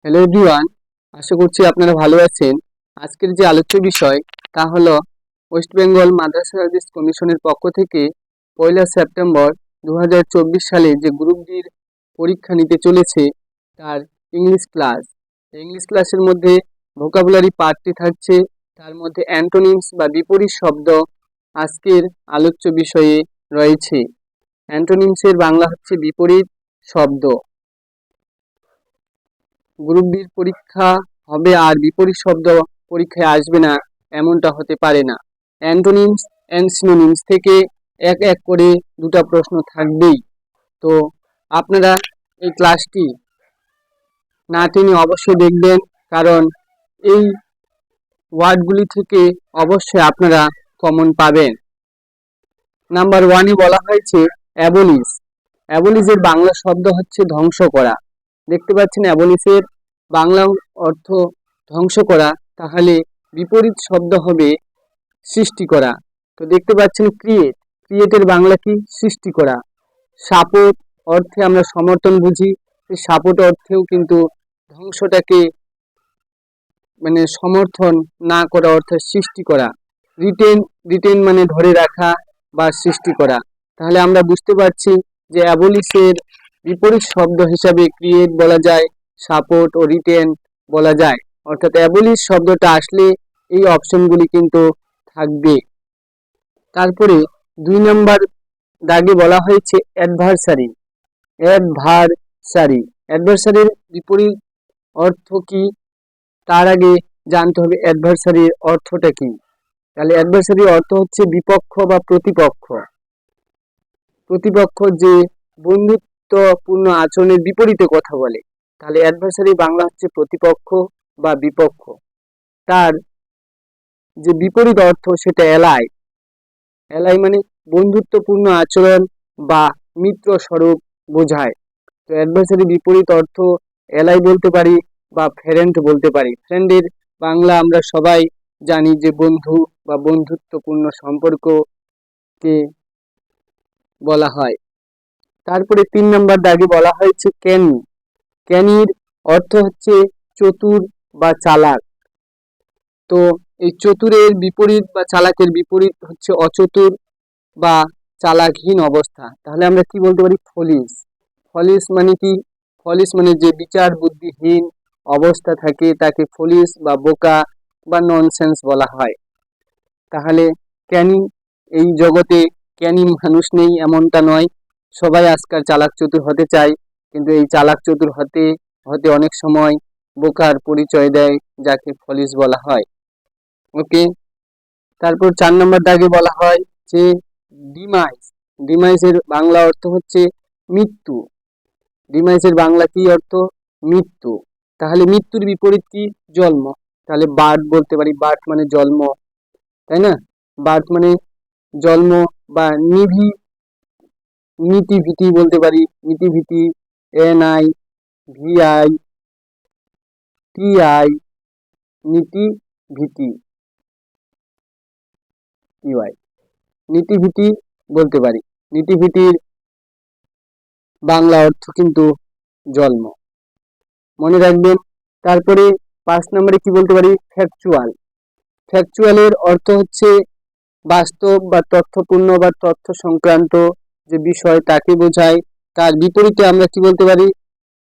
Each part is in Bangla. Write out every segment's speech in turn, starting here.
হ্যালো এভরিওয়ান, আশা করছি আপনারা ভালো আছেন। আজকের যে আলোচ্য বিষয় তা হলো ওয়েস্ট বেঙ্গল মাদ্রাসা সার্ভিস কমিশনের পক্ষ থেকে 1 সেপ্টেম্বর 2024 সালে যে গ্রুপ ডির পরীক্ষা নিতে চলেছে তার ইংলিশ ক্লাস। ইংলিশ ক্লাসের মধ্যে ভোকাবুলারি পার্টটি থাকছে, তার মধ্যে অ্যান্টোনিমস বা বিপরীত শব্দ আজকের আলোচ্য বিষয়ে রয়েছে। অ্যান্টোনিমসের বাংলা হচ্ছে বিপরীত শব্দ। গ্রুপ ডির পরীক্ষা হবে আর বিপরীত শব্দ পরীক্ষায় আসবে না এমনটা হতে পারে না। অ্যান্টোনিমস অ্যান্ড সিনোনিমস থেকে এক এক করে দুটো প্রশ্ন থাকবেই। তো আপনারা এই ক্লাসটি না টেনে অবশ্যই দেখবেন, কারণ এই ওয়ার্ডগুলি থেকে অবশ্যই আপনারা কমন পাবেন। নাম্বার 1-এ বলা হয়েছে অ্যাবলিশ। অ্যাবলিশের বাংলা শব্দ হচ্ছে ধ্বংস করা। দেখতে পাচ্ছেন অ্যাবলিশের বাংলা অর্থ ধ্বংস করা, তাহলে বিপরীত শব্দ হবে সৃষ্টি করা। তো দেখতে পাচ্ছেন ক্রিয়েট। ক্রিয়েটের বাংলা কি? সৃষ্টি করা। সাপোর্ট অর্থে আমরা সমর্থন বুঝি, সাপোর্ট অর্থেও কিন্তু ধ্বংসটাকে সমর্থন না করা অর্থাৎ সৃষ্টি করা। রিটেন, রিটেন মানে ধরে রাখা বা সৃষ্টি করা। তাহলে আমরা বুঝতে পারছি যে অ্যাবলিশের বিপরীত শব্দ হিসাবে ক্রিয়েট বলা যায়, সাপোর্ট ও রিটেন বলা যায়। অর্থাৎ অ্যাবলিশ শব্দটা আসলে এই অপশনগুলি কিন্তু থাকবে। তারপরে 2 নম্বর দাগে বলা হয়েছে অ্যাডভার্সারি। অ্যাডভার্সারি, অ্যাডভার্সারির বিপরীত অর্থ কি তার আগে জানতে হবে অ্যাডভার্সারির অর্থটা কি। তাহলে অ্যাডভার্সারির অর্থ হচ্ছে বিপক্ষ বা প্রতিপক্ষ। প্রতিপক্ষ যে বন্ধুত্বপূর্ণ আচরণের বিপরীতে কথা বলে, তাহলে অ্যাডভার্সারি বাংলা হচ্ছে প্রতিপক্ষ বা বিপক্ষ। তার যে বিপরীত অর্থ সেটা এলাই। এলাই মানে বন্ধুত্বপূর্ণ আচরণ বা মিত্র স্বরূপ বোঝায়। তো অ্যাডভার্সারি বিপরীত অর্থ এলাই বলতে পারি বা ফ্রেন্ড বলতে পারি। ফ্রেন্ডের বাংলা আমরা সবাই জানি যে বন্ধু বা বন্ধুত্বপূর্ণ সম্পর্ককে বলা হয়। তারপরে 3 নম্বর দাগে বলা হয়েছে ক্যানি। ক্যানির অর্থ হচ্ছে চতুর বা চালাক। তো এই চতুরের বিপরীত বা চালাকের বিপরীত হচ্ছে অচতুর বা চালাকহীন অবস্থা। তাহলে আমরা কি বলতে পারি? ফলিশ। ফলিশ মানে কি? ফলিশ মানে যে বিচার বুদ্ধিহীন অবস্থা থাকে তাকে ফলিশ বা বোকা বা ননসেন্স বলা হয়। তাহলে ক্যানি, এই জগতে ক্যানি মানুষ নেই এমনটা নয়, সবাই আজকাল চালাক চতুর হতে চায়, কিন্তু এই চালাক চতুর হতে হতে অনেক সময় বোকার পরিচয় দেয়, যাকে ফলিশ বলা হয়। ওকে। তারপর 4 নম্বর দাগে বলা হয় যে ডিমাইস। ডিমাইসের বাংলা অর্থ হচ্ছে মৃত্যু। ডিমাইসের বাংলা কি অর্থ? মৃত্যু। তাহলে মৃত্যুর বিপরীত কি? জন্ম। তাহলে বার্থ বলতে পারি। বার্থ মানে জন্ম, তাই না? বার্থ মানে জন্ম বা নিভি, নিটিভিটি বলতে পারি। নিটিভিটি, NI VI TI, নিটিভিটি TY, নিটিভিটি বলতে পারি। নিটিভিটির বাংলা অর্থ কিন্তু জন্ম, মনে রাখবেন। তারপরে 5 নম্বরে কি বলতে পারি? ফ্যাকচুয়াল। ফ্যাকচুয়ালের অর্থ হচ্ছে বাস্তব বা তথ্যপূর্ণ বা তথ্য সংক্রান্ত যে বিষয় তাকে বোঝায়। তার বিপরীতে আমরা কি বলতে পারি?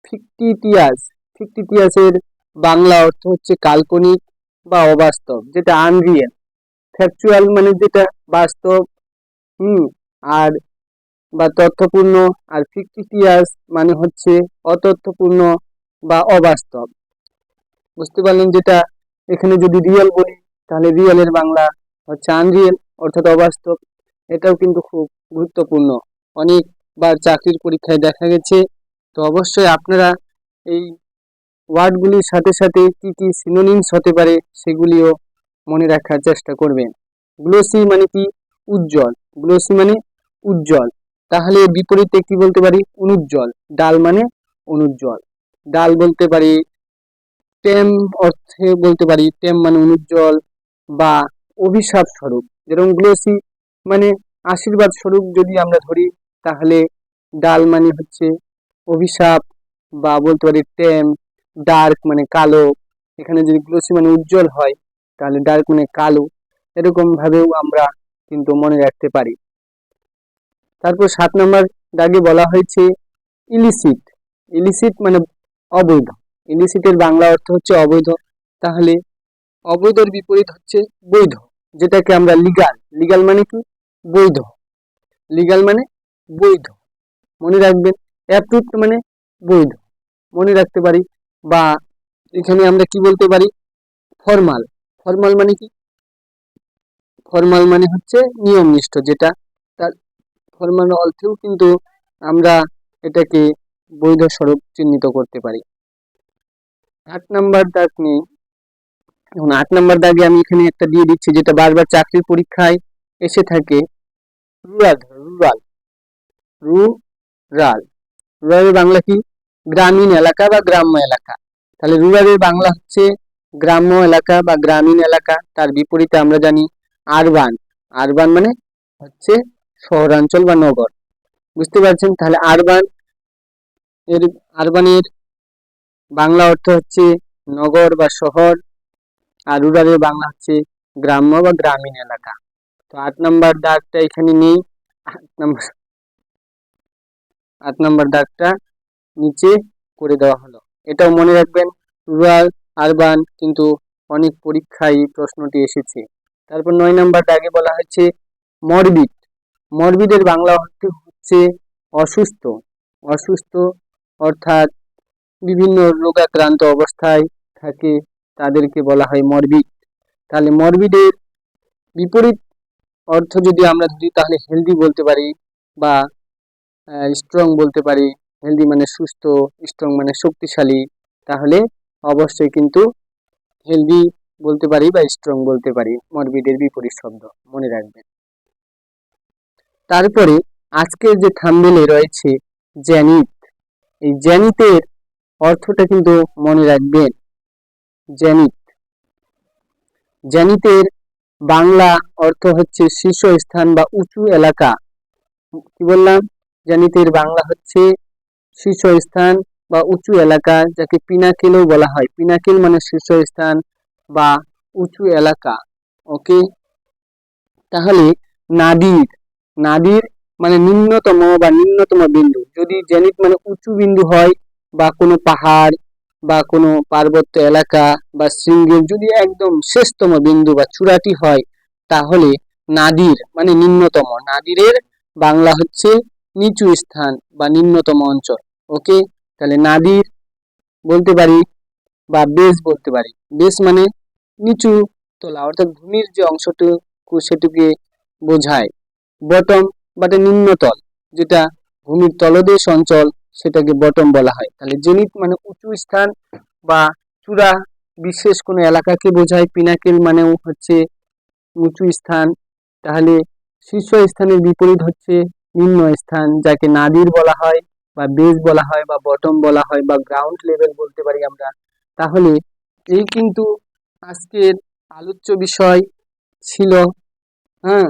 ফিকটিটিয়াস। ফিকটিটিয়াসের বাংলা অর্থ হচ্ছে কাল্পনিক বা অবাস্তব, যেটা আনরিয়েল। ফ্যাকচুয়াল মানে যেটা বাস্তব আর বা তথ্যপূর্ণ, আর ফিকটিটিয়াস মানে হচ্ছে অতথ্যপূর্ণ বা অবাস্তব। বুঝতে পারলেন? যেটা এখানে যদি রিয়েল বলি তাহলে রিয়েলের বাংলা হচ্ছে আনরিয়েল অর্থাৎ অবাস্তব। এটাও কিন্তু খুব গুরুত্বপূর্ণ, অনেকবার চাকরির পরীক্ষায় দেখা গেছে। তো অবশ্যই আপনারা এই ওয়ার্ডগুলির সাথে সাথে কি কি সিনোনিমস হতে পারে সেগুলিও মনে রাখার চেষ্টা করবেন। গ্লোসি মানে কি? উজ্জ্বল। গ্লোসি মানে উজ্জ্বল। তাহলে বিপরীতে কি বলতে পারি? অনুজ্জ্বল। ডাল মানে অনুজ্জ্বল। ডাল বলতে পারি। টেম অর্থে বলতে পারি, টেম মানে অনুজ্জ্বল বা অভিশাপ স্বরূপ। যেরকম গ্লোসি মানে আশীর্বাদ স্বরূপ যদি আমরা ধরি, তাহলে ডাল মানে হচ্ছে অভিশাপ বা বলতে পারি টেম ডার্ক মানে কালো, এখানে যদি গ্লোসি মানে উজ্জ্বল হয় তাহলে ডার্ক মানে কালো, এরকম ভাবেও আমরা কিন্তু মনে রাখতে পারি। তারপর 7 নম্বর দাগে বলা হয়েছে ইলিসিট। ইলিসিট মানে অবৈধ। ইলিসিটের বাংলা অর্থ হচ্ছে অবৈধ। তাহলে অবৈধের বিপরীত হচ্ছে বৈধ, যেটাকে আমরা লিগাল। লিগাল মানে কি? বৈধ। লিগাল মানে বৈধ, মনে রাখবেন। অ্যাপ্রুভড মানে বৈধ, মনে রাখতে পারি। বা এখানে আমরা কি বলতে পারি? ফর্মাল। ফর্মাল মানে কি? ফর্মাল মানে হচ্ছে নিয়মনিষ্ঠ, যেটা তার ফর্মাল অর্থেও কিন্তু আমরা এটাকে বৈধ স্বরূপ চিহ্নিত করতে পারি। 8 নাম্বার দাগ নেই। এখন 8 নাম্বার দাগে আমি এখানে একটা দিয়ে দিচ্ছি, যেটা বারবার চাকরির পরীক্ষায় এসে থাকে। রুরাল। রুরাল। রুরাল। রুরালের বাংলা কি? গ্রামীণ এলাকা বা গ্রাম্য এলাকা। তাহলে রুরালের বাংলা হচ্ছে গ্রাম্য এলাকা বা গ্রামীণ এলাকা। তার বিপরীতে আমরা জানি আরবান। আরবান মানে হচ্ছে শহরাঞ্চল বা নগর। বুঝতে পারছেন? তাহলে এর আরবানের বাংলা অর্থ হচ্ছে নগর বা শহর, আর রুরালের বাংলা হচ্ছে গ্রাম্য বা গ্রামীণ এলাকা। তো 8 নাম্বার দাগটা এখানে নেই। 8 নাম্বার 8 নাম্বার দাগটা নিচে করে দেওয়া হলো। এটাও মনে রাখবেন, রুরাল আরবান কিন্তু অনেক পরীক্ষায় প্রশ্নটি এসেছে। তারপর 9 নাম্বার দাগে বলা হয়েছে মরবিড। মরবিডের বাংলা অর্থ হচ্ছে অসুস্থ। অসুস্থ অর্থাৎ বিভিন্ন রোগাক্রান্ত অবস্থায় থাকে তাদেরকে বলা হয় মরবিড। তাহলে মরবিডের বিপরীত অর্থ যদি আমরা ধরি তাহলে হেলদি বলতে পারি বা স্ট্রং বলতে পারি। হেলদি মানে সুস্থ, স্ট্রং মানে শক্তিশালী। তাহলে অবশ্যই কিন্তু হেলদি বলতে পারি বা স্ট্রং বলতে পারি, মরবিডের বিপরীত শব্দ মনে রাখবেন। তারপরে আজকের যে থাম্বনেলে রয়েছে জ্যানিথ। এই জ্যানিথের অর্থটা কিন্তু মনে রাখবেন। জ্যানিথ। জ্যানিথের বাংলা অর্থ হচ্ছে শীর্ষস্থান বা উঁচু এলাকা। কি বললাম? জ্যানিথের বাংলা হচ্ছে শীর্ষস্থান বা উঁচু এলাকা, যাকে পিনাকেলও বলা হয়। পিনাকেল মানে শীর্ষস্থান বা উঁচু এলাকা। ওকে। তাহলে নাদির। নাদির মানে নিম্নতম বা নিম্নতম বিন্দু। যদি জেনিথ মানে উঁচু বিন্দু হয় বা কোনো পাহাড় বা কোনো পার্বত্য এলাকা বা শৃঙ্গের যদি একদম শেষতম বিন্দু বা চূড়াটি হয়, তাহলে নাদির মানে নিম্নতম। নাদিরের বাংলা হচ্ছে নিচু স্থান বা নিম্নতম অঞ্চল। ওকে। তাহলে নাদির বলতে পারি বা বেস বলতে পারি। বেস মানে নিচু তলা, অর্থাৎ ভূমির যে অংশটুকু সেটুকে বোঝায়। বটম বাটে নিম্নতল, যেটা ভূমির তলদেশ অঞ্চল, সেটাকে বটম বলা হয়। তাহলে জেনিথ মানে উঁচু স্থান বা চূড়া বিশেষ কোনো এলাকাকে বোঝায়। পিনাকেল মানেও হচ্ছে উঁচু স্থান। তাহলে শীর্ষ স্থানের বিপরীত হচ্ছে নিম্ন স্থান, যাকে নাদির বলা হয় বা বেস বলা হয় বা বটম বলা হয় বা গ্রাউন্ড লেভেল বলতে পারি আমরা। তাহলে এই কিন্তু আজকের আলোচ্য বিষয় ছিল। হ্যাঁ,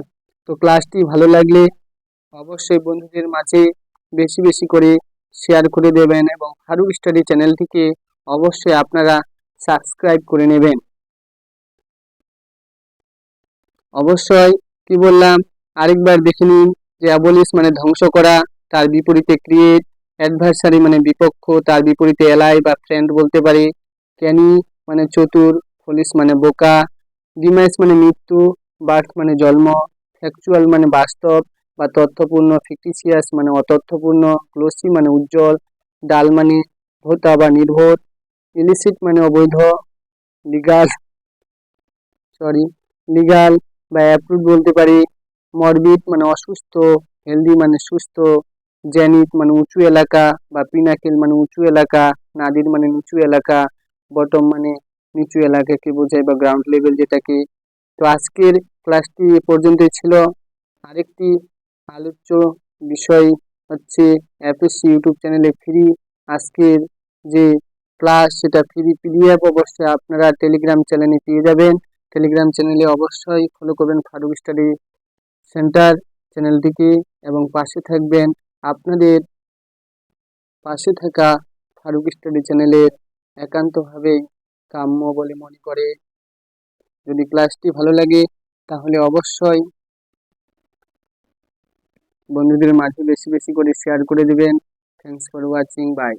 তো ক্লাসটি ভালো লাগলে অবশ্যই বন্ধুদের মাঝে বেশি বেশি করে শেয়ার করে দেবেন এবং ফারুক স্টাডি চ্যানেলটিকে অবশ্যই আপনারা সাবস্ক্রাইব করে নেবেন। অবশ্যই কি বললাম আরেকবার দেখে নিন যে অ্যাবলিশ মানে ধ্বংস করা, তার বিপরীতে ক্রিয়েট। অ্যাডভার্সারি মানে বিপক্ষ, তার বিপরীতে এলাই বা ফ্রেন্ড বলতে পারি। ক্যানি মানে চতুর, ফলিস মানে বোকা, ডিমাইস মানে মৃত্যু, বার্থ মানে জন্ম, ফ্যাকচুয়াল মানে বাস্তব বা তথ্যপূর্ণ, ফিকটিসিয়াস মানে অতথ্যপূর্ণ, গ্লোসি মানে উজ্জ্বল, ডাল মানে ভোতা বা নির্ভর, ইলিসিট মানে অবৈধ, লিগাল লিগাল বা অ্যাপ্রুভ বলতে পারি, মরবিড মানে অসুস্থ, হেলদি মানে সুস্থ, জেনিথ মানে উঁচু এলাকা বা পিনাকেল মানে উঁচু এলাকা, নাদির মানে নিচু এলাকা, বটম মানে নিচু এলাকাকে বোঝায় বা গ্রাউন্ড লেভেল যেটাকে। তো আজকের ক্লাসটি এ পর্যন্তই ছিল। আরেকটি আলোচ্য বিষয় হচ্ছে এফএসসি ইউটিউব চ্যানেলে ফ্রি আজকের যে ক্লাস, সেটা ফ্রি পিডিএফ অবশ্যই আপনারা টেলিগ্রাম চ্যানেলে পেয়ে যাবেন। টেলিগ্রাম চ্যানেলে অবশ্যই ফলো করবেন ফারুক স্টাডি সেন্টার চ্যানেলটিকে এবং পাশে থাকবেন। আপনাদের পাশে থাকা ফারুক স্টাডি চ্যানেলের একান্তভাবেই কাম্য বলে মনে করে। যদি ক্লাসটি ভালো লাগে তাহলে অবশ্যই বন্ধুদের মাঝে বেশি বেশি করে শেয়ার করে দিবেন। Thanks for watching, by.